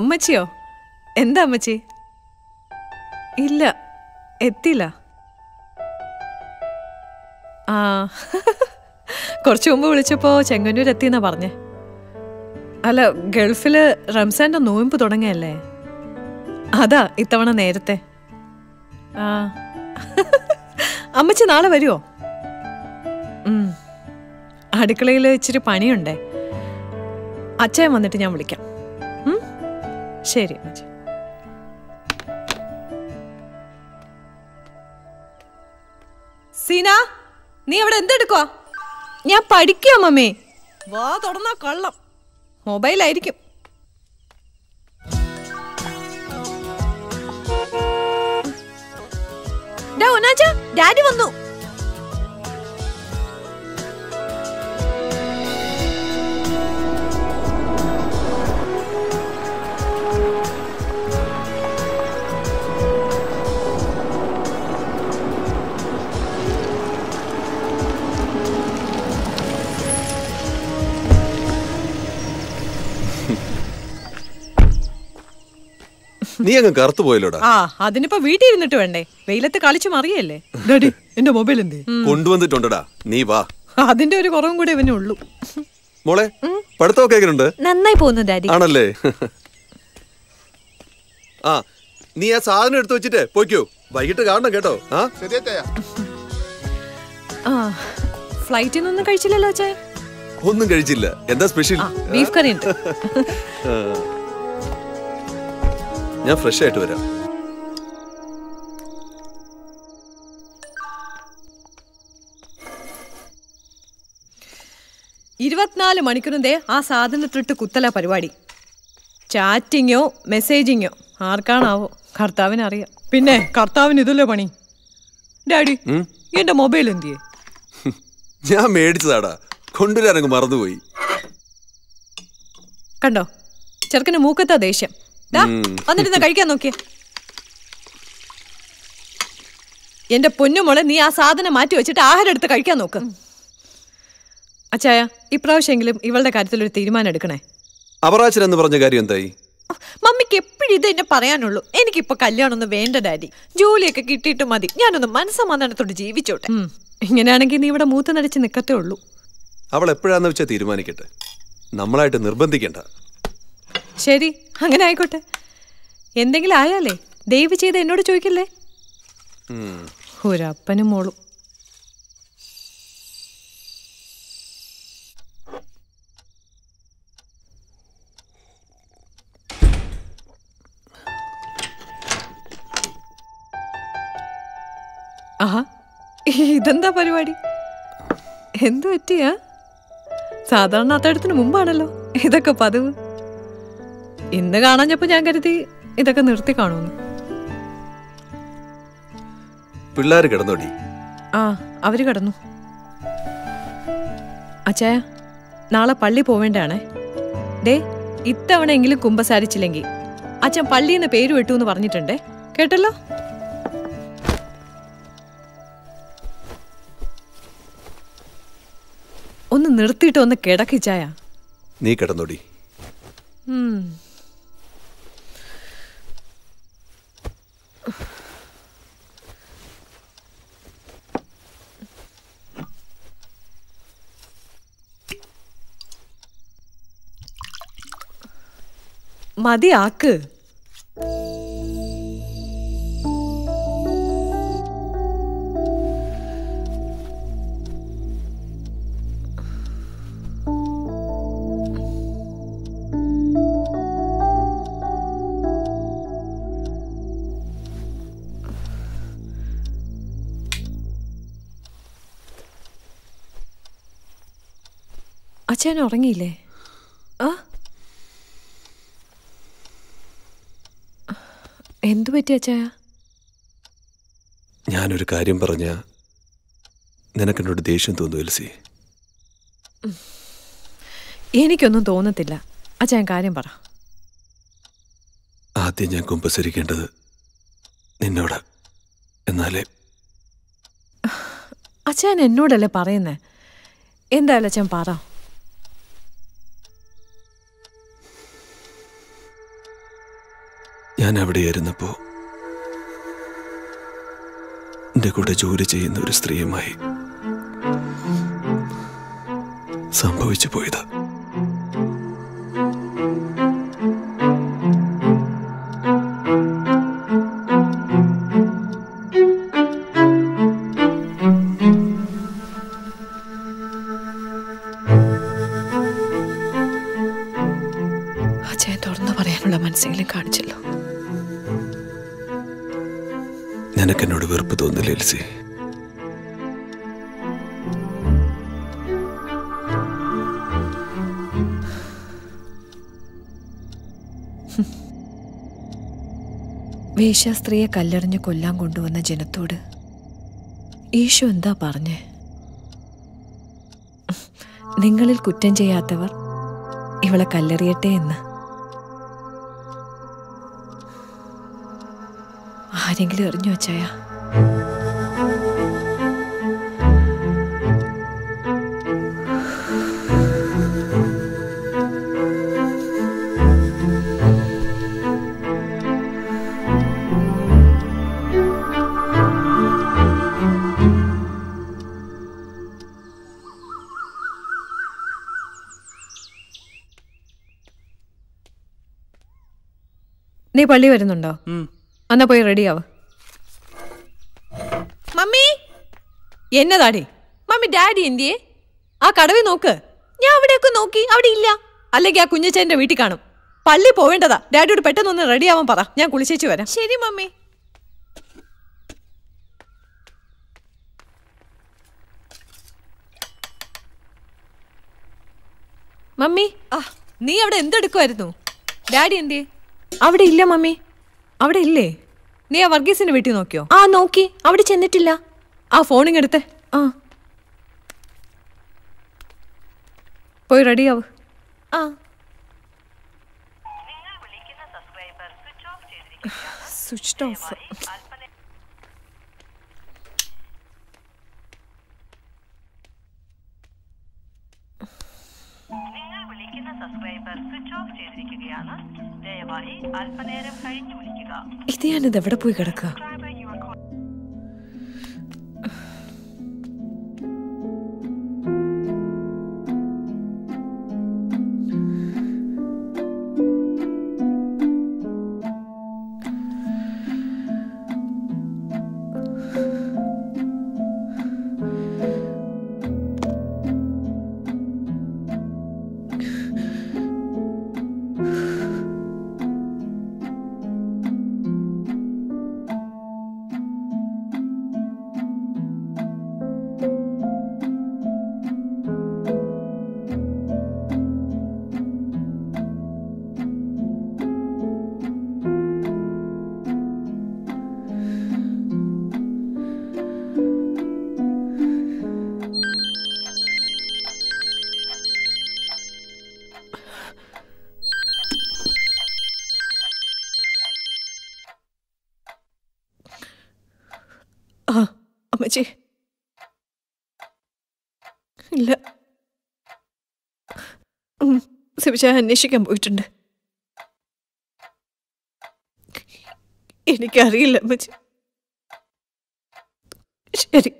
അമ്മച്ചിയോ? എന്താ അമ്മച്ചി? ഇല്ല, എത്തില്ല. ആ കുറച്ചു മുമ്പ് വിളിച്ചപ്പോ ചെങ്ങന്നൂർ എത്തിയെന്നാ പറഞ്ഞേ. അല്ല, ഗൾഫില് റംസാന്റെ നോയമ്പ് തുടങ്ങിയല്ലേ, അതാ ഇത്തവണ നേരത്തെ. ആ അമ്മച്ചി നാളെ വരുമോ? അടുക്കളയിൽ ഇച്ചിരി പണിയുണ്ടേ. അച്ഛൻ വന്നിട്ട് ഞാൻ വിളിക്കാം. ശരി അമ്മച്ചി. സീന, നീ അവിടെ എന്തെടുക്കുവാ? ഞാൻ പഠിക്കുക മമ്മേ. വാ തുറന്നാ കള്ളം, മൊബൈലായിരിക്കും. ഡാഡി വന്നു. നീ അങ്ങ് കറുത്തു പോയല്ലോടാ. ആ അതിനിപ്പോ വീട്ടിൽ ഇരുന്നിട്ട് വേണ്ടേ, വെയിലത്ത് കളിച്ചു മറിയല്ലേ. ഡാഡി, എന്റെ മൊബൈൽ എന്തേ? കൊണ്ടുവന്നിട്ടുണ്ടടാ, നീ വാ. അതിന്റെ ഒരു കുറവും കൂടെ ഇവനേ ഉള്ളൂ. മോളെ, പഠിത്തമൊക്കെ എങ്ങനെയുണ്ട്? നന്നായി പോകുന്നു ഡാഡി. ആണല്ലേ? ആ നീ ആ സാധനം എടുത്തു വെച്ചിട്ട് പോയിക്കോ, വൈകിട്ട് കാണണം കേട്ടോ. ആ ഫ്ലൈറ്റിൽ നിന്നൊന്നും കഴിച്ചില്ലല്ലോ അച്ഛാ? ഒന്നും കഴിച്ചില്ല. എന്താ സ്പെഷ്യൽ? ബീഫ് കറി ഉണ്ട്. ഞാൻ ഫ്രഷ് ആയിട്ട് വരാം. ഇരുപത്തിനാല് മണിക്കൂറിന്റെ ആ സാധനത്തിട്ട് കുത്തല പരിപാടി. ചാറ്റിങ്ങോ മെസ്സേജിങ്ങോ ആർക്കാണാവോ, കർത്താവിനറിയാം. പിന്നെ കർത്താവിന് ഇതല്ലേ പണി. ഡാഡി, എന്റെ മൊബൈൽ എന്തിയെ? ഞാൻ മേടിച്ചതാടാ, കൊണ്ടുവരാനങ്ങ് മറന്നുപോയി. കണ്ടോ, ചെറുക്കന് മൂക്കത്താ ദേഷ്യം. വന്നിരുന്ന കഴിക്കാൻ നോക്കിയേ. എന്റെ പൊന്നുമോളെ, നീ ആ സാധനം മാറ്റി വെച്ചിട്ട് ആഹാരം എടുത്ത് കഴിക്കാൻ നോക്ക്. അച്ചായ, ഇപ്രാവശ്യമെങ്കിലും ഇവളുടെ കാര്യത്തിൽ ഒരു തീരുമാനം എടുക്കണേ. അപറാച്ചൻ എന്ന് പറഞ്ഞ കാര്യം എന്തായി? മമ്മിക്ക് എപ്പോഴും ഇത് എന്നെ പറയാനുള്ളൂ. എനിക്കിപ്പോ കല്യാണമൊന്നും വേണ്ട ഡാഡി, ജോലിയൊക്കെ കിട്ടിയിട്ട് മതി, ഞാനൊന്ന് മനസ്സമാധാനത്തോട് ജീവിച്ചോട്ടെ. ഇങ്ങനെയാണെങ്കിൽ നീ ഇവിടെ മൂത്ത് നടിച്ച് നിക്കത്തേ ഉള്ളൂ. അവൾ എപ്പോഴാന്ന് വെച്ചാൽ തീരുമാനിക്കട്ടെ, നമ്മളായിട്ട് നിർബന്ധിക്കണ്ട. ശരി, അങ്ങനെ ആയിക്കോട്ടെ. എന്തെങ്കിലും ആയാലേ ദയവ് ചെയ്ത് എന്നോട് ചോദിക്കല്ലേ. ഒരപ്പനും മോളും. ആഹാ, ഇതെന്താ പരിപാടി? എന്തു പറ്റിയാ? സാധാരണ അത്തടത്തിന് മുമ്പാണല്ലോ ഇതൊക്കെ പതിവ്. ഇന്ന് കാണാഞ്ഞപ്പോ ഞാൻ കരുതി ഇതൊക്കെ നിർത്തി കാണുന്നു. പിള്ളേര് കിടന്നോടി? ആ, അവര് കിടന്നു. അച്ചായ, നാളെ പള്ളി പോവേണ്ടാണേ. ഡേ, ഇത്തവണയെങ്കിലും കുമ്പസാരിച്ചില്ലെങ്കിൽ അച്ഛൻ പള്ളിന്ന് പേര് വിട്ടു എന്ന് പറഞ്ഞിട്ടുണ്ടേ, കേട്ടല്ലോ? ഒന്ന് നിർത്തിയിട്ട് ഒന്ന് കിടക്കിച്ചായ. നീ കിടന്നോടി. മതിയാക്ക്. അച്ഛൻ ഉറങ്ങിയില്ലേ? ആ, എന്തു പറ്റി അച്ഛായ? ഞാനൊരു കാര്യം പറഞ്ഞ നിനക്കെന്നോട് ദേഷ്യം തോന്നുന്നു എൽസി. എനിക്കൊന്നും തോന്നത്തില്ല. അച്ഛൻ കാര്യം പറ. ആദ്യം ഞാൻ കുമ്പസരിക്കേണ്ടത് നിന്നോട്. എന്നാലേ. അച്ഛൻ എന്നോടല്ലേ പറയുന്നേ? എന്തായാലും അച്ഛൻ പറ. ഞാൻ അവിടെയായിരുന്നപ്പോൾ എൻ്റെ കൂടെ ജോലി ചെയ്യുന്ന ഒരു സ്ത്രീയുമായി സംഭവിച്ചു പോയതാ. അച്ഛൻ തുറന്നു പറയാനുള്ള മനസ്സെങ്കിലും കാണിച്ചല്ലോ. നിനക്കെന്നോട് വെറുപ്പ് തോന്നില്ല എൽസി? വേശ്യാസ്ത്രീയെ കല്ലെറിഞ്ഞ് കൊല്ലാൻ കൊണ്ടുവന്ന ജനത്തോട് ഈശോ എന്താ പറഞ്ഞേ? നിങ്ങളിൽ കുറ്റം ചെയ്യാത്തവർ ഇവളെ കല്ലെറിയട്ടെ എന്ന്. ആരെങ്കിലും എറിഞ്ഞു വച്ചായ? നീ പള്ളി വരുന്നുണ്ടോ? എന്നാ പോയി റെഡിയാവ്. മമ്മി എന്നതാടി? മമ്മി ഡാഡി എന്തിയേ? ആ കടവിൽ നോക്ക്. ഞാൻ അവിടെയൊക്കെ നോക്കി, അവിടെ ഇല്ല. അല്ലെങ്കിൽ ആ കുഞ്ഞച്ചേന്റെ വീട്ടിൽ കാണും. പള്ളി പോവേണ്ടതാ. ഡാഡിയോട് പെട്ടെന്നൊന്ന് റെഡിയാവാൻ പറ, ഞാൻ കുളിച്ചേച്ചു വരാം. ശരി മമ്മി. മമ്മി നീ അവിടെ എന്തെടുക്കുമായിരുന്നു? ഡാഡി എന്തിയേ? അവിടെ ഇല്ല മമ്മി. അവിടെ ഇല്ലേ? നീ ആ വർഗീസിന്റെ വീട്ടിൽ നോക്കിയോ? ആ നോക്കി, അവിടെ ചെന്നിട്ടില്ല. ആ ഫോണിങ്ങെടുത്തേ. ആ പോയി റെഡിയാവ്. ആ സ്വിച്ച് ഓഫ്. ഇത് ഞാനിത് എവിടെ പോയി കിടക്കുക? അമ്മച്ചി ഇല്ല, ശിവചായ അന്വേഷിക്കാൻ പോയിട്ടുണ്ട്. എനിക്കറിയില്ല അമ്മച്ചി. ശരി.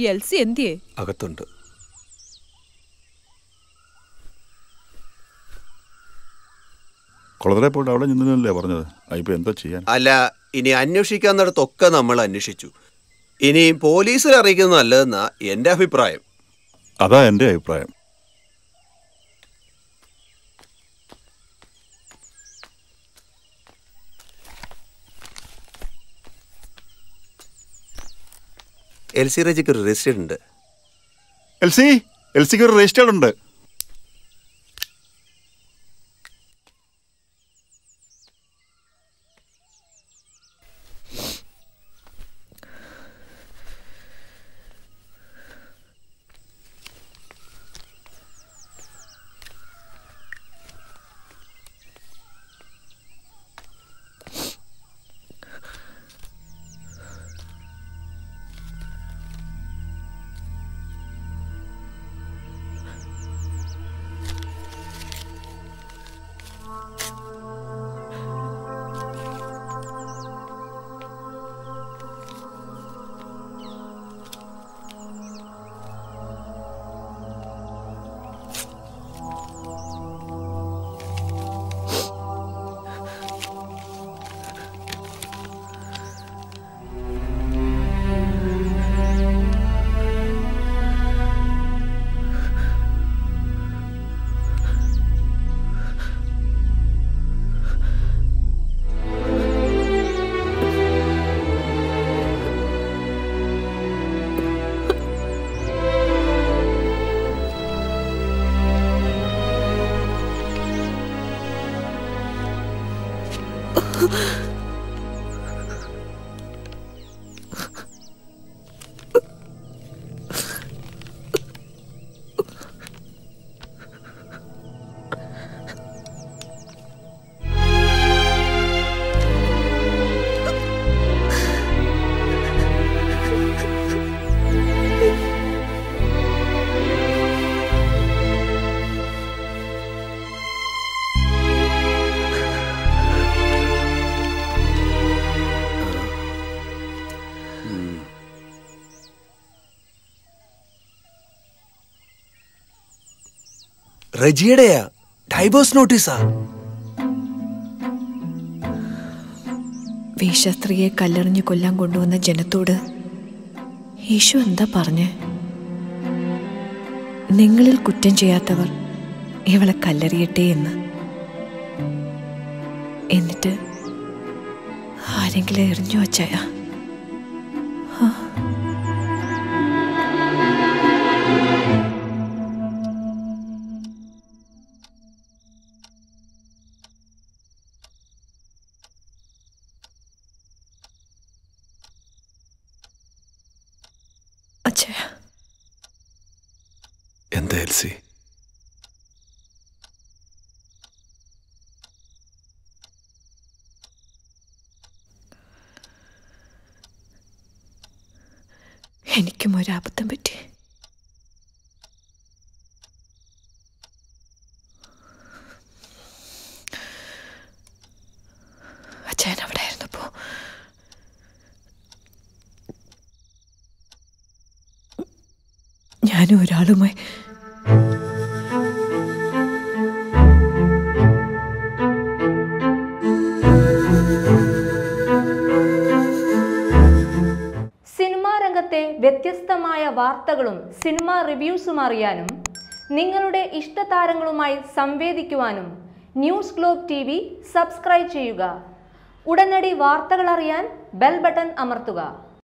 എൽസി എന്തിയേ? അകത്തുണ്ട്. കുളത്തിലെ പോയിട്ട് അവിടെ നിന്നല്ലേ പറഞ്ഞത്? ഇപ്പൊ എന്താ ചെയ്യാൻ? അല്ല, ഇനി അന്വേഷിക്കാന്നിടത്തൊക്കെ നമ്മൾ അന്വേഷിച്ചു. ഇനി പോലീസിൽ അറിയിക്കുന്നത് നല്ലതെന്നാ എന്റെ അഭിപ്രായം. അതാ എന്റെ അഭിപ്രായം. എൽസി റജിക്ക് ഒരു രജിസ്റ്റേഡ് ഉണ്ട്. എൽസിക്ക് ഒരു രജിസ്റ്റേഡ് ഉണ്ട്. റജിയുടെയാ ഡൈവോഴ്സ് നോട്ടീസാ. വേശ്യാസ്ത്രീയെ കല്ലെറിഞ്ഞ് കൊല്ലാൻ കൊണ്ടുവന്ന ജനത്തോട് യേശു എന്താ പറഞ്ഞേ? നിങ്ങളിൽ കുറ്റം ചെയ്യാത്തവർ ഇവളെ കല്ലെറിയട്ടെ എന്ന്. എന്നിട്ട് ആരെങ്കിലും എറിഞ്ഞു വച്ചായാ? എന്താ എൽസി? എനിക്കും ഒരബദ്ധം പറ്റി. അച്ഛൻ അവിടെ ആയിരുന്നപ്പോ ഞാനും ഒരാളുമായി വ്യത്യസ്തമായ വാർത്തകളും സിനിമാ റിവ്യൂസും അറിയാനും നിങ്ങളുടെ ഇഷ്ടതാരങ്ങളുമായി സംവേദിക്കുവാനും ന്യൂസ് ഗ്ലോബ് TV സബ്സ്ക്രൈബ് ചെയ്യുക. ഉടനടി വാർത്തകൾ അറിയാൻ ബെൽ ബട്ടൺ അമർത്തുക.